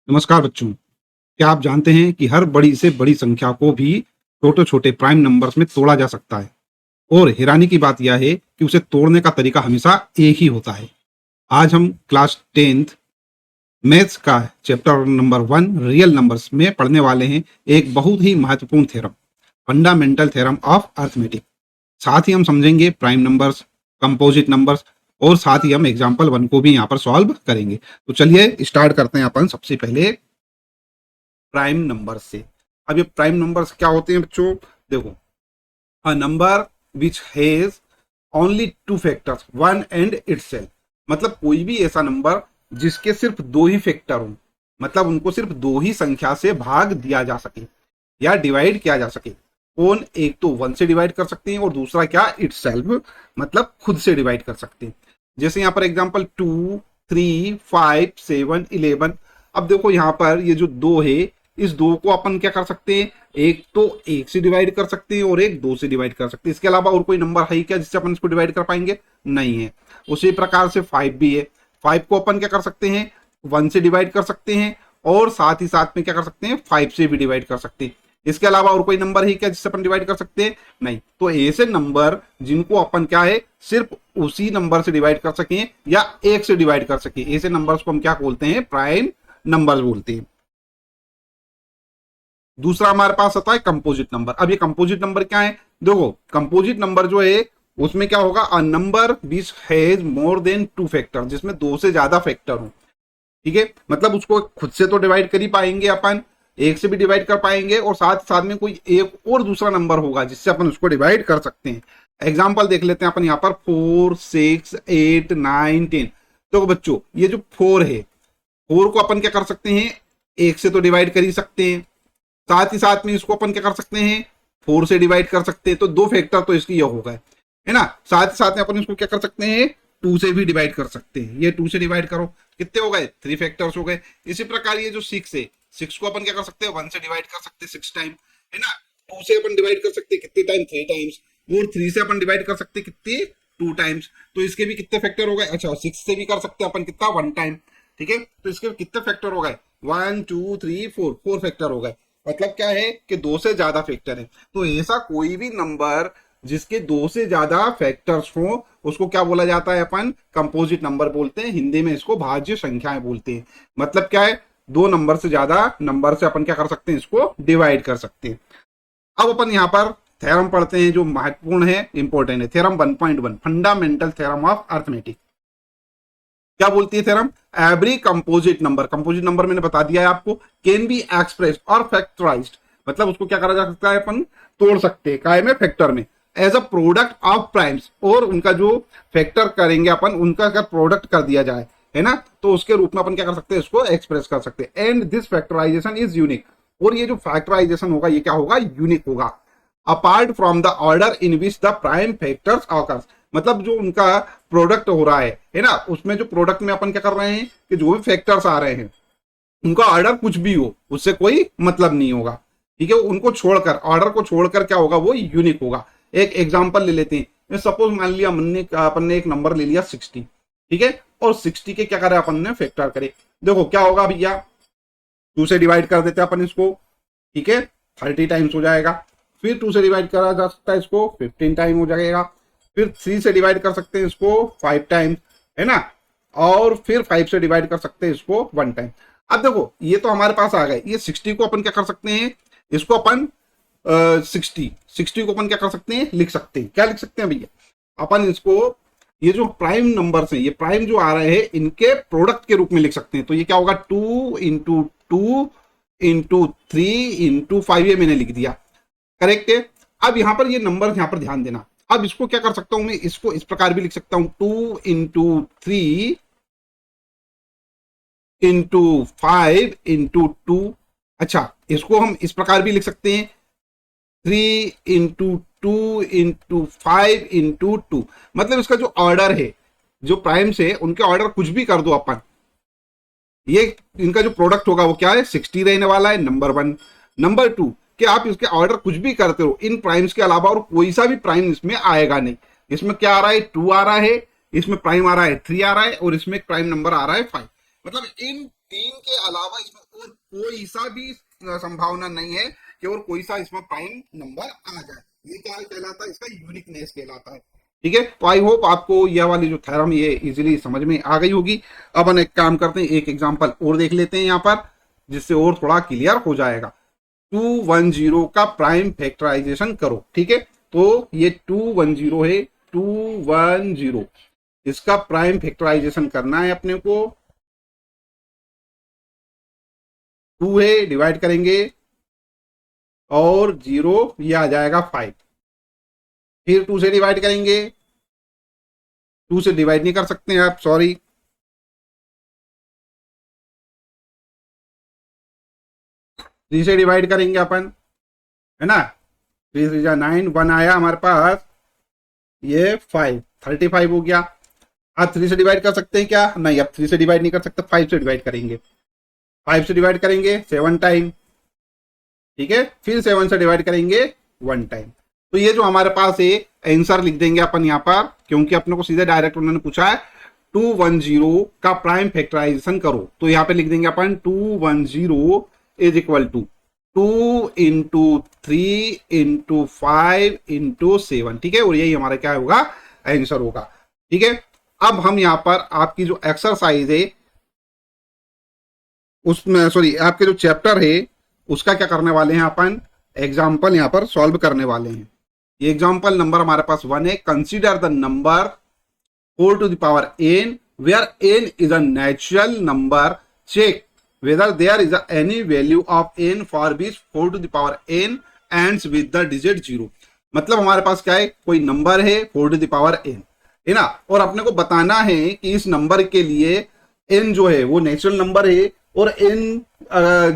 नमस्कार बच्चों। क्या आप जानते हैं कि हर बड़ी से बड़ी संख्या को भी छोटे छोटे प्राइम नंबर्स में तोड़ा जा सकता है। और हैरानी की बात यह है कि उसे तोड़ने का तरीका हमेशा एक ही होता है। आज हम क्लास 10th मैथ्स का चैप्टर नंबर 1 रियल नंबर्स में पढ़ने वाले हैं एक बहुत ही महत्वपूर्ण theorem, fundamental theorem of arithmetic. साथ ही हम समझेंगे प्राइम नंबर्स, कंपोजिट नंबर्स और साथ ही हम एग्जाम्पल 1 को भी यहाँ पर सॉल्व करेंगे। तो चलिए स्टार्ट करते हैं अपन सबसे पहले प्राइम नंबर से। अब ये प्राइम नंबर्स क्या होते हैं बच्चों? देखो, a number which has only two factors one and itself. मतलब कोई भी ऐसा नंबर जिसके सिर्फ दो ही फैक्टर हो, मतलब उनको सिर्फ दो ही संख्या से भाग दिया जा सके या डिवाइड किया जा सके। कौन? एक तो 1 से डिवाइड कर सकते हैं और दूसरा क्या? इटसेल्फ, मतलब खुद से डिवाइड कर सकते हैं। जैसे यहाँ पर एग्जांपल 2, 3, 5, 7, 11। अब देखो यहाँ पर ये जो दो है, इस दो को अपन क्या कर सकते हैं? एक तो 1 से डिवाइड कर सकते हैं और एक 2 से डिवाइड कर सकते हैं। इसके अलावा और कोई नंबर है क्या जिससे अपन इसको डिवाइड कर पाएंगे? नहीं है। उसी प्रकार से 5 भी है। 5 को अपन क्या कर सकते हैं? 1 से डिवाइड कर सकते हैं और साथ ही साथ में क्या कर सकते हैं? 5 से भी डिवाइड कर सकते हैं। इसके अलावा और कोई नंबर है क्या जिससे अपन डिवाइड कर सकते हैं? नहीं। तो ऐसे नंबर जिनको अपन क्या है, सिर्फ उसी नंबर से डिवाइड कर सकें या 1 से डिवाइड कर सके, ऐसे नंबर्स को हम क्या बोलते हैं? प्राइम नंबर्स बोलते हैं। दूसरा हमारे पास आता है कंपोजिट नंबर। अब ये कंपोजिट नंबर क्या है? देखो, कंपोजिट नंबर जो है उसमें क्या होगा? A number which has more than two factor, जिसमें दो से ज्यादा फैक्टर हो। ठीक है, मतलब उसको खुद से तो डिवाइड कर ही पाएंगे अपन, 1 से भी डिवाइड कर पाएंगे और साथ साथ में कोई एक और दूसरा नंबर होगा जिससे अपन उसको डिवाइड कर सकते हैं। एग्जाम्पल देख लेते हैं अपन यहाँ पर 4, 6, 8, 9, 10। तो बच्चों, ये जो 4 है, 4 को अपन क्या कर सकते हैं? 1 से तो डिवाइड कर ही सकते हैं, साथ ही साथ में इसको अपन क्या कर सकते हैं? 4 से डिवाइड कर सकते हैं। तो दो फैक्टर तो इसकी ये हो गए, है ना। साथ ही साथ में अपन इसको क्या कर सकते हैं? 2 से भी डिवाइड कर सकते हैं। ये 2 से डिवाइड करो, कितने हो गए? 3 फैक्टर्स हो गए। इसी प्रकार ये जो 6 है, 6 को अपन क्या कर सकते हैं? 1 से डिवाइड कर सकते हैं 6 टाइम, है ना। 2 से अपन डिवाइड कर सकते हैं कितने टाइम? 3 टाइम्स। और 3 से अपन डिवाइड कर सकते हैं कितने? 2 टाइम्स। तो इसके भी कितने फैक्टर हो गए? अच्छा, 6 से भी कर सकते हैं अपन कितना? 1 टाइम। ठीक है, तो इसके कितने फैक्टर हो गए? 1, 2, 3, 4, 4 फैक्टर हो गए। मतलब क्या है कि 2 से ज्यादा फैक्टर है। तो ऐसा कोई भी नंबर जिसके 2 से ज्यादा फैक्टर्स हो, उसको क्या बोला जाता है? अपन कंपोजिट नंबर बोलते हैं। हिंदी में इसको भाज्य संख्याएं बोलते हैं। मतलब क्या है? दो नंबर से ज्यादा नंबर से अपन क्या कर सकते हैं? इसको डिवाइड कर सकते हैं। अब अपन यहाँ पर थ्योरम पढ़ते हैं जो महत्वपूर्ण है, इंपॉर्टेंट है। Theorem 1.1 fundamental theorem of arithmetic. क्या बोलती है theorem? Every composite number, composite number मैंने बता दिया है आपको, कैन बी एक्सप्रेस्ड और फैक्टराइज्ड। मतलब उसको क्या करा जा सकता है? अपन तोड़ सकते हैं, काय में? फैक्टर में। As a product of primes, और उनका जो फैक्टर करेंगे अपन, उनका अगर प्रोडक्ट कर दिया जाए, है ना, तो उसके रूप में अपन क्या कर सकते हैं? इसको एक्सप्रेस कर सकते हैं। And this factorization is unique, और ये जो फैक्टराइजेशन होगा ये क्या होगा? यूनिक होगा। Apart from the order in which the prime factors occurs. मतलब जो उनका प्रोडक्ट हो रहा है ना, उसमें जो प्रोडक्ट में अपन क्या कर रहे हैं कि जो भी फैक्टर्स आ रहे हैं उनका ऑर्डर कुछ भी हो, उससे कोई मतलब नहीं होगा। ठीक है, उनको छोड़कर, ऑर्डर को छोड़कर क्या होगा? वो यूनिक होगा। एक एग्जांपल ले लेते हैं। सपोज मान लिया अपन ने एक नंबर ले लिया 60, ठीक है, और 60 के क्या करे? अपन ने फैक्टर करे। देखो क्या होगा भैया? 2 से डिवाइड कर देते हैं अपन इसको, ठीक है, 30 टाइम्स हो जाएगा। फिर 2 से डिवाइड करा जा सकता है इसको, 15 टाइम हो जाएगा। फिर 3 से डिवाइड कर सकते हैं इसको 5 टाइम्स, है ना। और फिर 5 से डिवाइड कर सकते हैं इसको 1 टाइम। अब देखो ये तो हमारे पास आ गए। ये 60 को अपन क्या कर सकते हैं? इसको अपन 60 को अपन क्या कर सकते हैं? लिख सकते हैं। क्या लिख सकते हैं भैया? अपन इसको, ये जो प्राइम नंबर्स हैं, ये प्राइम जो आ रहे हैं, इनके प्रोडक्ट के रूप में लिख सकते हैं। तो ये क्या होगा? 2 इंटू 2 इंटू 3 इंटू 5, ये मैंने लिख दिया। करेक्ट है। अब यहां पर ये नंबर यहां पर ध्यान देना। अब इसको क्या कर सकता हूं मैं? इसको इस प्रकार भी लिख सकता हूं, 2 इंटू 3 इंटू 5 इंटू 2। अच्छा, इसको हम इस प्रकार भी लिख सकते हैं, 3 इंटू 2 इंटू 5 इंटू 2। मतलब इसका जो ऑर्डर है, जो प्राइम्स है, उनके ऑर्डर कुछ भी कर दो अपन, ये इनका जो प्रोडक्ट होगा वो क्या है? 60 रहने वाला है, नंबर 1। नंबर 2 कि आप इसके ऑर्डर कुछ भी करते हो, इन प्राइम्स के अलावा और कोई सा भी प्राइम इसमें आएगा नहीं। इसमें क्या आ रहा है? 2 आ रहा है, इसमें प्राइम आ रहा है 3 आ रहा है, और इसमें प्राइम नंबर आ रहा है 5। मतलब इन तीन के अलावा इसमें और कोई सा भी संभावना नहीं है कि और कोई सा इसमें प्राइम नंबर आ जाए। ये क्या कहलाता है, इसका यूनिकनेस कहलाता है। ठीक है, तो आई होप आपको यह वाली जो थ्योरम ये इजीली समझ में आ गई होगी। अब हम एक काम करते हैं, एक एग्जांपल और देख लेते हैं यहाँ पर, जिससे और थोड़ा क्लियर हो जाएगा। 210 का प्राइम फैक्टराइजेशन करो। ठीक है, तो ये 210 है, 210 इसका प्राइम फैक्टराइजेशन करना है अपने को। 2 है, डिवाइड करेंगे और 0 ये आ जाएगा 5। फिर 2 से डिवाइड करेंगे, 2 से डिवाइड नहीं कर सकते हैं आप, सॉरी। थ्री से डिवाइड करेंगे अपन, है ना। 3 3 जा 9, 1 आया हमारे पास, ये 5, 35 हो गया। आप 3 से डिवाइड कर सकते हैं क्या? नहीं, अब 3 से डिवाइड नहीं कर सकते, 5 से डिवाइड करेंगे। 5 से डिवाइड करेंगे 7 टाइम, ठीक है। फिर 7 से डिवाइड करेंगे 1 टाइम। तो ये जो हमारे पास है आंसर लिख देंगे अपन यहाँ पर, क्योंकि अपने को सीधे डायरेक्ट उन्होंने पूछा है 210 का प्राइम फैक्टराइजेशन करो। तो यहाँ पे लिख देंगे अपन 210 is equal to 2 into 3 into 5 into 7। ठीक है, और यही हमारा क्या होगा, आंसर होगा। ठीक है, अब हम यहाँ पर आपकी जो एक्सरसाइज है उसमें, सॉरी आपके जो चैप्टर है उसका क्या करने वाले हैं अपन, एग्जाम्पल यहाँ पर सॉल्व करने वाले हैं। ये एग्जाम्पल नंबर हमारे पास 1 है। Consider the number 4 to the power n where n is a natural number. Check whether there is any value of n for which 4 to the power n ends with the digit 0। मतलब हमारे पास क्या है, कोई number है 4 to the power n, है ना, और अपने को बताना है कि इस नंबर के लिए n जो है वो नेचुरल नंबर है और n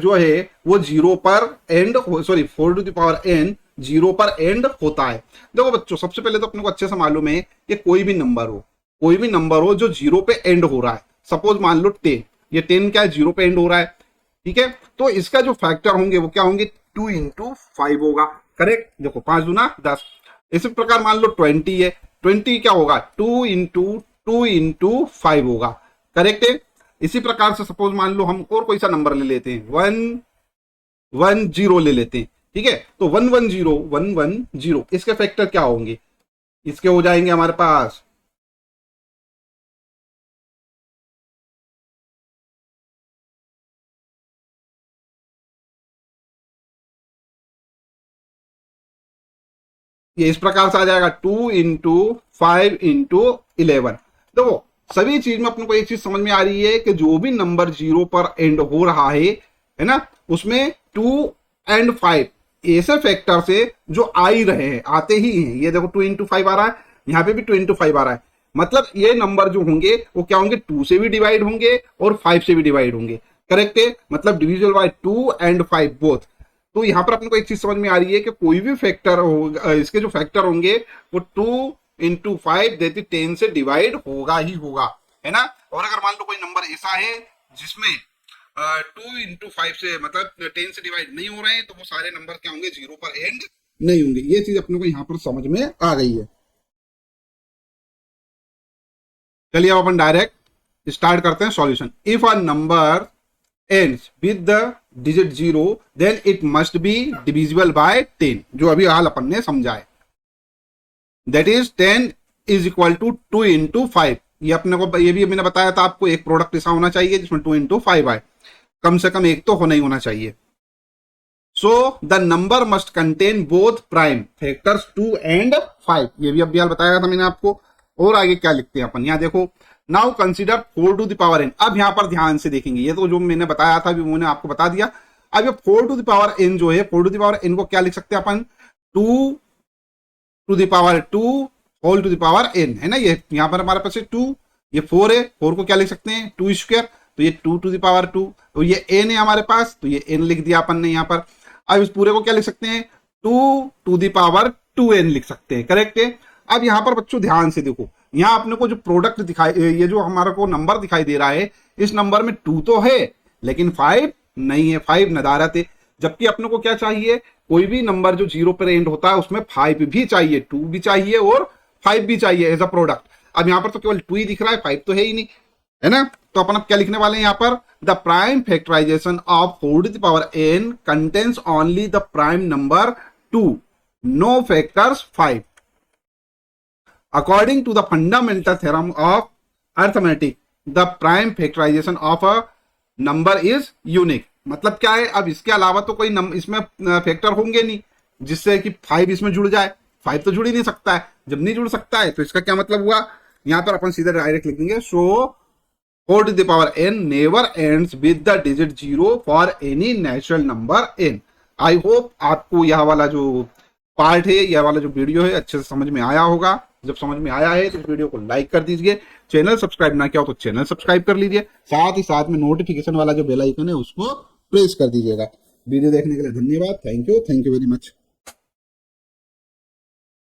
जो है वो 0 पर and, sorry 4 to the power n 0 पर एंड होता है। देखो बच्चों, सबसे पहले तो अपने को अच्छे से मालूम है कि कोई भी नंबर हो, कोई भी नंबर हो जो 0 पे एंड हो रहा है, सपोज मान लो 10, ये 10 क्या है, 0 पे एंड हो रहा है। ठीक है, तो इसका जो फैक्टर होंगे वो क्या होंगे, 2 इंटू 5 होगा। करेक्ट, देखो 5 दूना 10। इसी प्रकार मान लो 20 है, 20 क्या होगा, 2 इंटू 5 होगा। करेक्ट है। इसी प्रकार से सपोज मान लो हम और कोई सा नंबर ले लेते हैं, 110 ले लेते हैं। ठीक है, तो 110 इसके फैक्टर क्या होंगे, इसके हो जाएंगे हमारे पास ये इस प्रकार से आ जाएगा 2 इंटू 5 इंटू 11। देखो सभी चीज में अपने को एक चीज समझ में आ रही है कि जो भी नंबर 0 पर एंड हो रहा है ना, उसमें 2 एंड 5 ऐसे फैक्टर से जो आ ही रहे हैं, आते ही हैं। ये देखो 2 इंटू 5 आ रहा है, यहाँ पे भी 2 इंटू 5 आ रहा है। मतलब ये नंबर जो होंगे वो क्या होंगे, 2 से भी डिवाइड होंगे और 5 से भी डिवाइड होंगे। करेक्ट है, मतलब डिविजिबल बाय 2 एंड 5 बोथ। तो यहाँ पर अपने को एक चीज समझ में आ रही है कि कोई भी फैक्टर होगा, इसके जो फैक्टर होंगे वो 2 इंटू 5 देती 10 से डिवाइड होगा ही होगा, है ना। और अगर मान लो कोई नंबर ऐसा है जिसमें 2 इंटू 5 से मतलब 10 से डिवाइड नहीं हो रहे हैं, तो वो सारे नंबर क्या होंगे, 0 पर एंड नहीं होंगे। ये चीज अपने को यहाँ पर समझ में आ गई है। चलिए अब अपन डायरेक्ट स्टार्ट करते हैं solution. If a number ends with the digit 0 then it must be divisible by 10, जो अभी हाल अपन ने समझा है। that is 10 is equal to 2 into 5। ये अपने को, ये भी मैंने बताया था आपको, एक प्रोडक्ट ऐसा होना चाहिए जिसमें 2 into 5 आए, कम से कम एक तो होना ही होना चाहिए। So the number must contain both prime factors 2 and 5। ये भी अभी हाल बताया था मैंने आपको। और आगे क्या लिखते हैं अपन, यहाँ देखो, now consider 4 to the power n। अब यहां पर ध्यान से देखेंगे, ये तो जो मैंने बताया था, मैंने आपको बता दिया। अब ये 4 टू द पावर n जो है, 4 टू द पावर n को क्या लिख सकते हैं अपन, 2 to the power 2 whole to the power n, है ना। ये यहां पर हमारे पास 2, ये 4 है, 4 को क्या लिख सकते हैं, 2 स्क्वायर, तो ये 2 टू द पावर 2, तो ये n है हमारे पास, तो ये n लिख दिया अपन ने यहाँ पर। अब इस पूरे को क्या लिख सकते हैं, 2 टू द पावर 2n लिख सकते हैं। करेक्ट है। अब यहाँ पर बच्चों ध्यान से देखो, यहाँ अपने को जो प्रोडक्ट दिखाई, ये जो हमारा को नंबर दिखाई दे रहा है, इस नंबर में 2 तो है लेकिन 5 नहीं है, 5 नदारत है। जबकि अपने को क्या चाहिए, कोई भी नंबर जो 0 पर एंड होता है उसमें 5 भी चाहिए, 2 भी चाहिए और 5 भी चाहिए एज अ प्रोडक्ट। अब यहाँ पर तो केवल 2 ही दिख रहा है, 5 तो है ही नहीं। है ना। तो अपन अब क्या लिखने वाले हैं यहाँ पर, the prime factorization of 4 to the power n contains only the prime number 2, no factors 5, according to the fundamental theorem of arithmetic the prime factorization of a number is unique. मतलब क्या है, अब इसके अलावा तो कोई इसमें फैक्टर होंगे नहीं जिससे कि 5 इसमें जुड़ जाए, 5 तो जुड़ ही नहीं सकता है। जब नहीं जुड़ सकता है तो इसका क्या मतलब हुआ, यहां पर अपन सीधे डायरेक्ट लिख देंगे, सो 4 to the power n never ends with the digit 0 for any natural number n। I hope आपको यह वाला जो पार्ट है, यह वाला जो वीडियो है अच्छे से समझ में आया होगा। जब समझ में आया है तो इस वीडियो को लाइक कर दीजिए, चैनल सब्सक्राइब ना किया हो तो चैनल सब्सक्राइब कर लीजिए, साथ ही साथ में नोटिफिकेशन वाला जो बेल आइकन है उसको प्रेस कर दीजिएगा। वीडियो देखने के लिए धन्यवाद। Thank you very much.